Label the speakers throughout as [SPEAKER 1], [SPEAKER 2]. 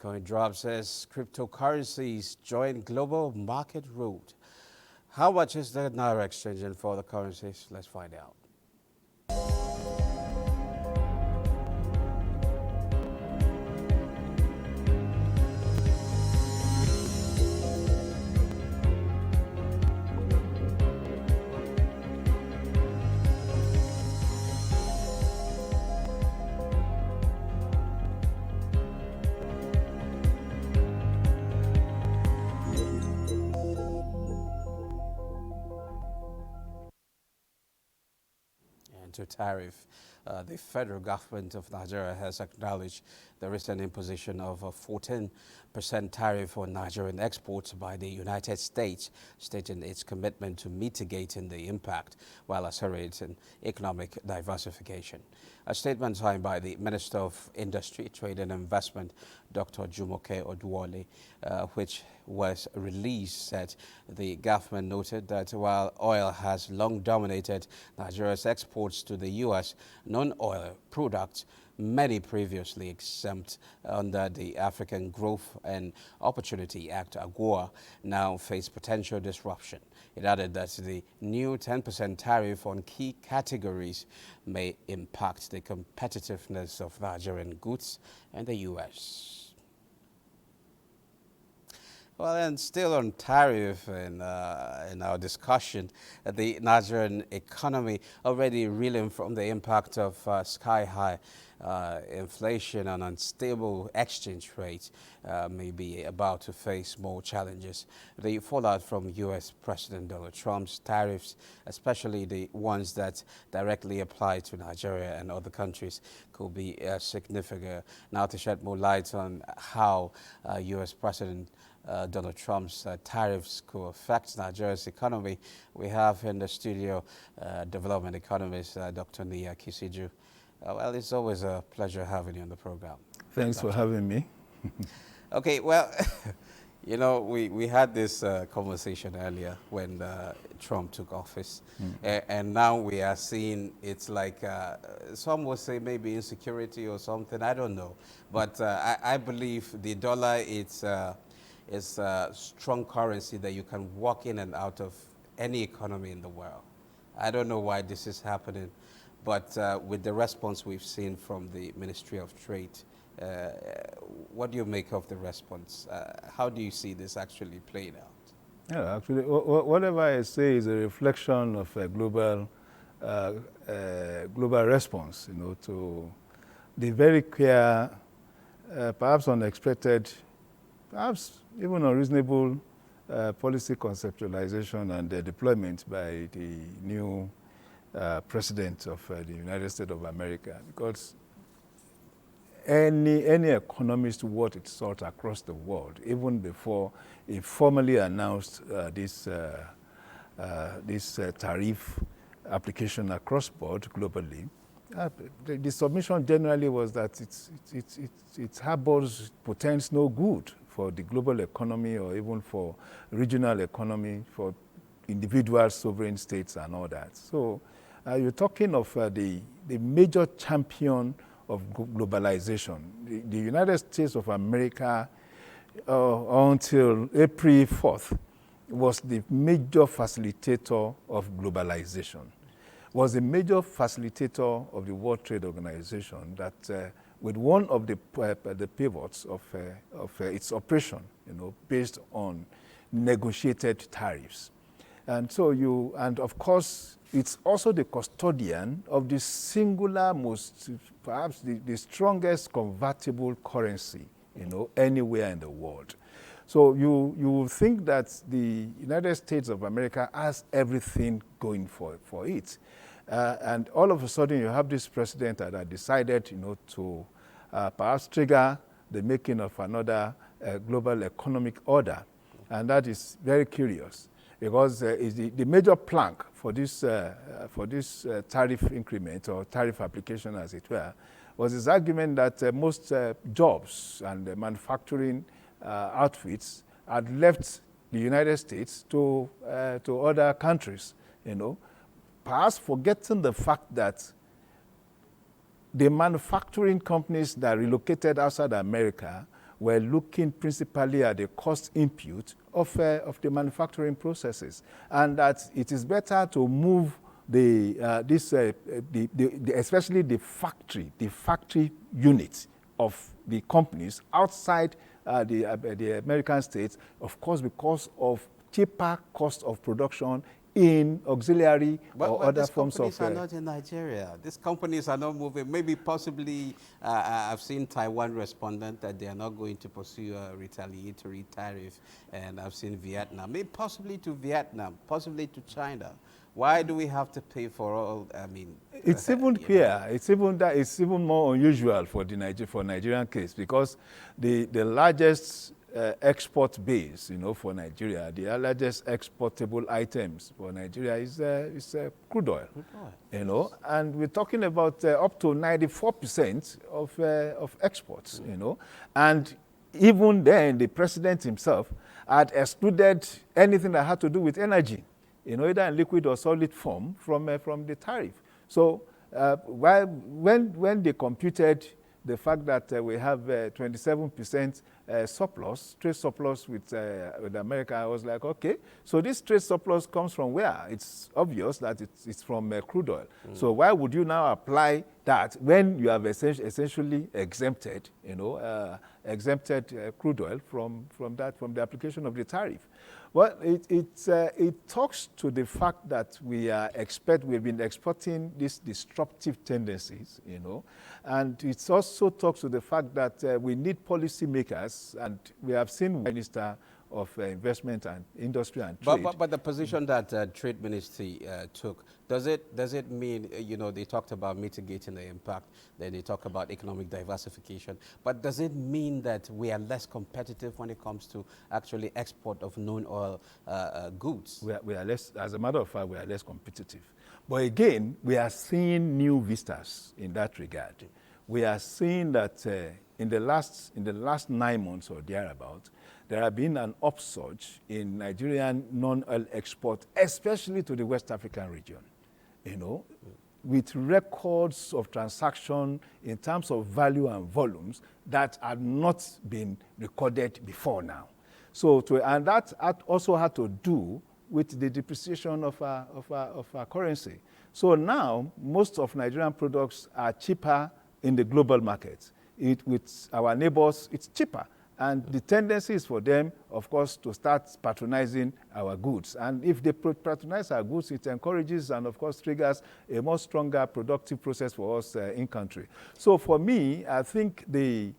[SPEAKER 1] Bitcoin drops as cryptocurrencies join global market rout. How much is the Naira exchanging for the currencies? Let's find out. To tariff. The federal government of Nigeria has acknowledged the recent imposition of a 14% tariff on Nigerian exports by the United States, stating its commitment to mitigating the impact while accelerating economic diversification. A statement signed by the Minister of Industry, Trade and Investment, Dr. Jumoke Oduwole, which was released, said the government noted that while oil has long dominated Nigeria's exports to the U.S., non-oil products, many previously exempt under the African Growth and Opportunity Act, AGOA, now face potential disruption. It added that the new 10% tariff on key categories may impact the competitiveness of Nigerian goods in the U.S. Well, and still on tariff in our discussion, the Nigerian economy already reeling from the impact of sky-high inflation and unstable exchange rates may be about to face more challenges. The fallout from U.S. President Donald Trump's tariffs, especially the ones that directly apply to Nigeria and other countries, could be significant. Now, to shed more light on how U.S. President Donald Trump's tariffs could affect Nigeria's economy, we have in the studio development economist Dr. Nia Kisiju. Well, it's always a pleasure having you on the program.
[SPEAKER 2] Thanks for having me.
[SPEAKER 1] Okay, well, you know, we had this conversation earlier when Trump took office, and now we are seeing it's like some would say maybe insecurity or something, I don't know. But I believe the dollar, it's a strong currency that you can walk in and out of any economy in the world. I don't know why this is happening, but with the response we've seen from the Ministry of Trade, what do you make of the response? How do you see this actually playing out?
[SPEAKER 2] Yeah, actually, whatever I say is a reflection of a global response, you know, to the very clear, perhaps unexpected, perhaps even unreasonable policy conceptualization and deployment by the new president of the United States of America, because any economist worth its salt across the world, even before he formally announced this tariff application across board globally, the submission generally was that it harbors portends no good for the global economy or even for regional economy, for individual sovereign states and all that. So you're talking of the major champion of globalization. The United States of America, until April 4th, was the major facilitator of globalization, was a major facilitator of the World Trade Organization that with one of the pivots of its operation, you know, based on negotiated tariffs. And so and of course, it's also the custodian of the singular most, perhaps the strongest convertible currency, you know, anywhere in the world. So you think that the United States of America has everything going for it. And all of a sudden you have this president that had decided, you know, to perhaps trigger the making of another global economic order. And that is very curious, because the major plank for this tariff increment or tariff application, as it were, was his argument that most jobs and manufacturing outfits had left the United States to other countries, you know, perhaps forgetting the fact that the manufacturing companies that relocated outside America were looking principally at the cost input of the manufacturing processes, and that it is better to move especially the factory units of the companies outside the American states, of course, because of cheaper cost of production in auxiliary or other forms of...
[SPEAKER 1] These companies are not in Nigeria. These companies are not moving. Maybe possibly, I've seen Taiwan responded that they are not going to pursue a retaliatory tariff, and I've seen Vietnam, maybe possibly to Vietnam, possibly to China. Why do we have to pay for all, I mean...
[SPEAKER 2] It's even here. It's even more unusual for the Nigerian case, because the largest export base, for Nigeria, the largest exportable items for Nigeria is crude oil. And we're talking about up to 94% of exports, And even then, the president himself had excluded anything that had to do with energy, either in liquid or solid form from the tariff. So when they computed the fact that we have 27% surplus, trade surplus with America, I was like, okay, so this trade surplus comes from where? It's obvious that it's from crude oil. So why would you now apply that when you have essentially exempted, crude oil from the application of the tariff? Well, it talks to the fact that we've been exporting these disruptive tendencies, and it also talks to the fact that we need policymakers, and we have seen Minister of Investment and Industry and Trade.
[SPEAKER 1] But the position that Trade Ministry took, does it mean, they talked about mitigating the impact, then they talk about economic diversification, but does it mean that we are less competitive when it comes to actually export of non-oil goods?
[SPEAKER 2] We are less, as a matter of fact, we are less competitive. But again, we are seeing new vistas in that regard. We are seeing that in the last 9 months or thereabout, there have been an upsurge in Nigerian non-oil export, especially to the West African region, with records of transaction in terms of value and volumes that had not been recorded before now. And that also had to do with the depreciation of our currency. So now, most of Nigerian products are cheaper in the global market. With our neighbors, it's cheaper. And the tendency is for them, of course, to start patronizing our goods. And if they patronize our goods, it encourages and, of course, triggers a more stronger productive process for us in country. So for me, I think the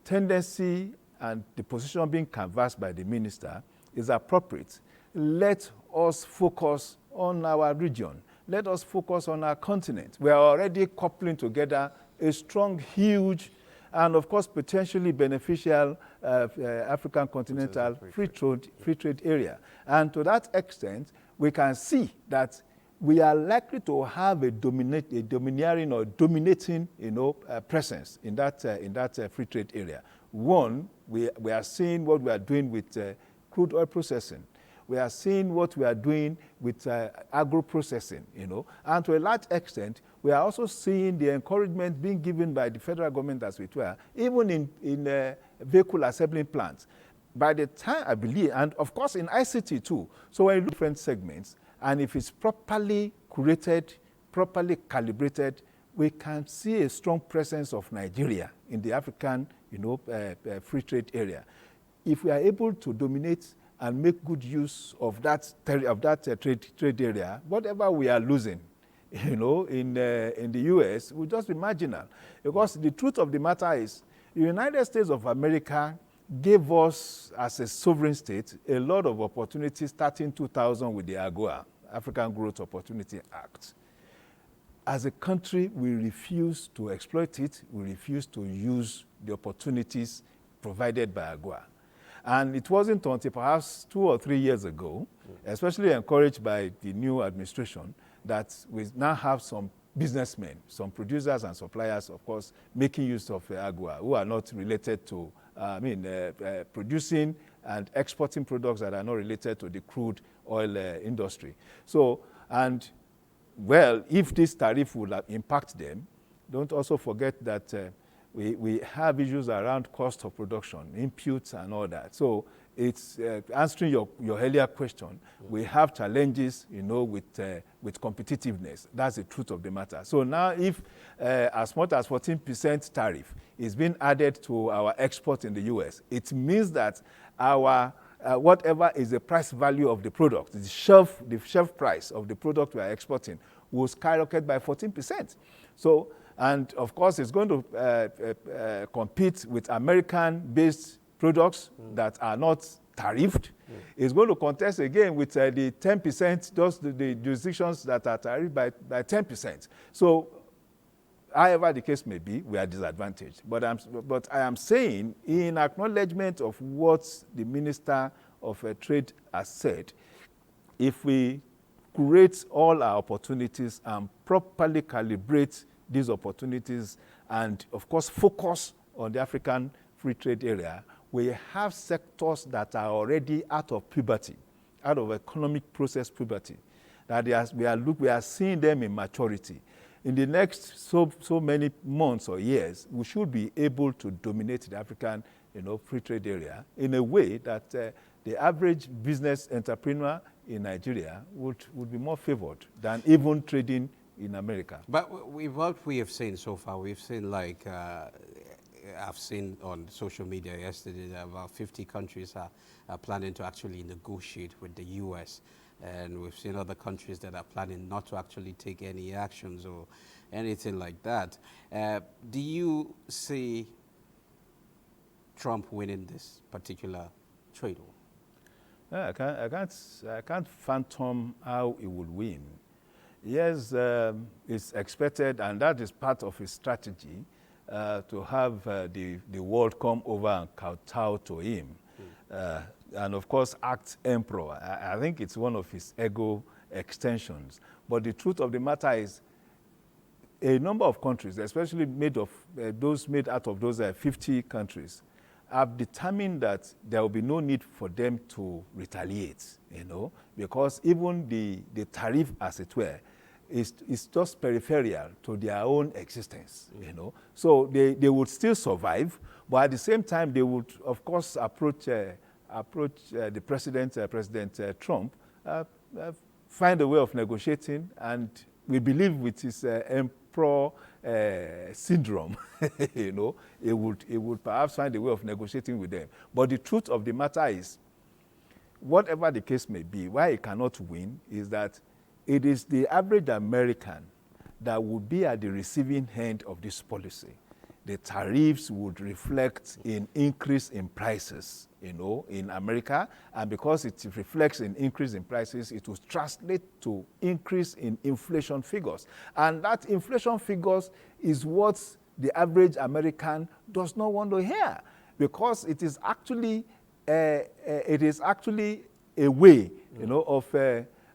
[SPEAKER 2] tendency and the position being canvassed by the minister is appropriate. Let us focus on our region. Let us focus on our continent. We are already coupling together a strong, huge, and of course potentially beneficial African continental free trade area. And to that extent, we can see that we are likely to have a domineering or dominating presence in that free trade area. One, we are seeing what we are doing with crude oil processing. We are seeing what we are doing with agro-processing, And to a large extent, we are also seeing the encouragement being given by the federal government, as it were, even in vehicle assembling plants. By the time, I believe, and of course in ICT too, so when you look at different segments, and if it's properly curated, properly calibrated, we can see a strong presence of Nigeria in the African, free trade area. If we are able to dominate and make good use of that trade area, whatever we are losing, in the U.S. will just be marginal. Because the truth of the matter is, the United States of America gave us, as a sovereign state, a lot of opportunities starting 2000 with the AGOA, African Growth Opportunity Act. As a country, we refuse to exploit it. We refuse to use the opportunities provided by AGOA. And it wasn't until perhaps 2 or 3 years ago, especially encouraged by the new administration, that we now have some businessmen, some producers and suppliers, of course, making use of AGOA, who are not related to, producing and exporting products that are not related to the crude oil industry. So, and well, if this tariff will impact them, don't also forget that we have issues around cost of production, inputs and all that. So it's answering your earlier question. We have challenges, with competitiveness. That's the truth of the matter. So now if as much as 14% tariff is being added to our export in the US, it means that our whatever is the price value of the product, the shelf price of the product we are exporting will skyrocket by 14%. So, and of course, it's going to compete with American-based products that are not tariffed. It's going to contest again with the 10%, just the jurisdictions that are tariffed by 10%. So, however the case may be, we are disadvantaged. But I am saying, in acknowledgement of what the Minister of Trade has said, if we create all our opportunities and properly calibrate these opportunities and, of course, focus on the African free trade area, we have sectors that are already out of puberty, out of economic process puberty, that we are seeing them in maturity. In the next so many months or years, we should be able to dominate the African, free trade area in a way that the average business entrepreneur in Nigeria would be more favored than even trading in America.
[SPEAKER 1] But what we have seen so far, we've seen like, I've seen on social media yesterday that about 50 countries are planning to actually negotiate with the US. And we've seen other countries that are planning not to actually take any actions or anything like that. Do you see Trump winning this particular trade war?
[SPEAKER 2] I can't fathom how he would win. Yes, it's expected, and that is part of his strategy, to have the world come over and kowtow to him. And of course, act emperor. I think it's one of his ego extensions. But the truth of the matter is, a number of countries, especially those made out of those 50 countries, have determined that there will be no need for them to retaliate, because even the tariff, as it were, is just peripheral to their own existence, So they would still survive, but at the same time, they would, of course, approach the President Trump, find a way of negotiating, and we believe with his emperor syndrome, he would perhaps find a way of negotiating with them. But the truth of the matter is, whatever the case may be, why he cannot win is that it is the average American that would be at the receiving end of this policy. The tariffs would reflect in increase in prices, in America, and because it reflects in increase in prices, it will translate to increase in inflation figures. And that inflation figures is what the average American does not want to hear, because it is actually a way, of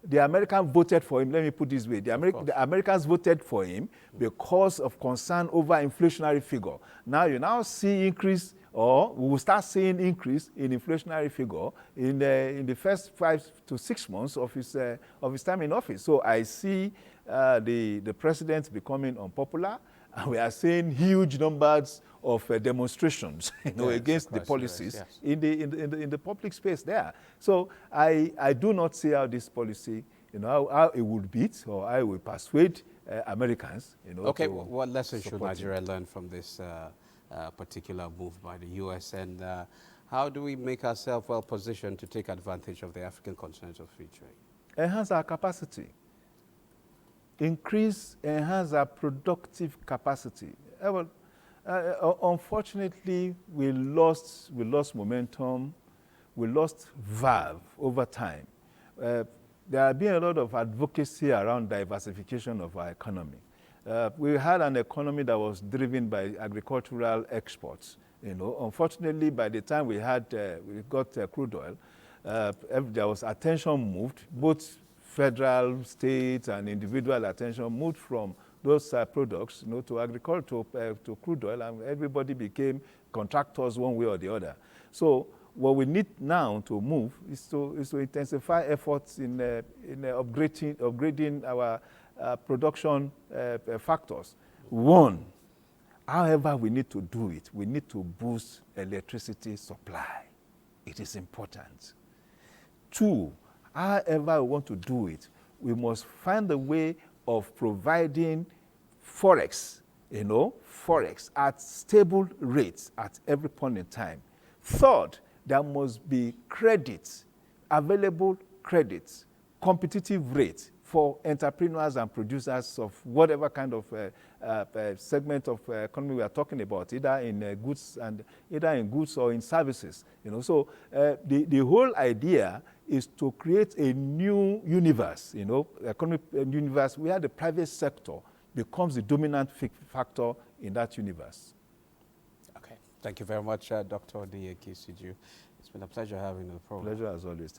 [SPEAKER 2] the Americans voted for him. Let me put it this way. The Americans voted for him because of concern over inflationary figure. Now you see increase, or we will start seeing increase in inflationary figure in the first 5 to 6 months of his time in office. So I see the president becoming unpopular, and we are seeing huge numbers of demonstrations, against the policies in the public space there. So I do not see how this policy, how it would beat or how it will persuade Americans.
[SPEAKER 1] Okay, what lessons should Nigeria learn from this particular move by the U.S. and how do we make ourselves well positioned to take advantage of the African continent of free trade?
[SPEAKER 2] Enhance our capacity. Enhance our productive capacity. Unfortunately, we lost momentum, we lost verve over time. There has been a lot of advocacy around diversification of our economy. We had an economy that was driven by agricultural exports. Unfortunately, by the time we got crude oil, there was attention moved, both federal, state, and individual attention moved from those products, to agriculture, to crude oil, and everybody became contractors one way or the other. So what we need now to move is to intensify efforts in upgrading our production factors. One, However we need to do it, we need to boost electricity supply. It is important. 2, however we want to do it, we must find a way of providing forex, forex at stable rates at every point in time. 3rd, there must be credit, available credit, competitive rate for entrepreneurs and producers of whatever kind of segment of economy we are talking about, either in goods or in services. So the whole idea is to create a new universe, economic universe where the private sector becomes the dominant factor in that universe.
[SPEAKER 1] Okay, thank you very much, Dr. Odie Kisiju. It's been a pleasure having you on the program.
[SPEAKER 2] Pleasure as always.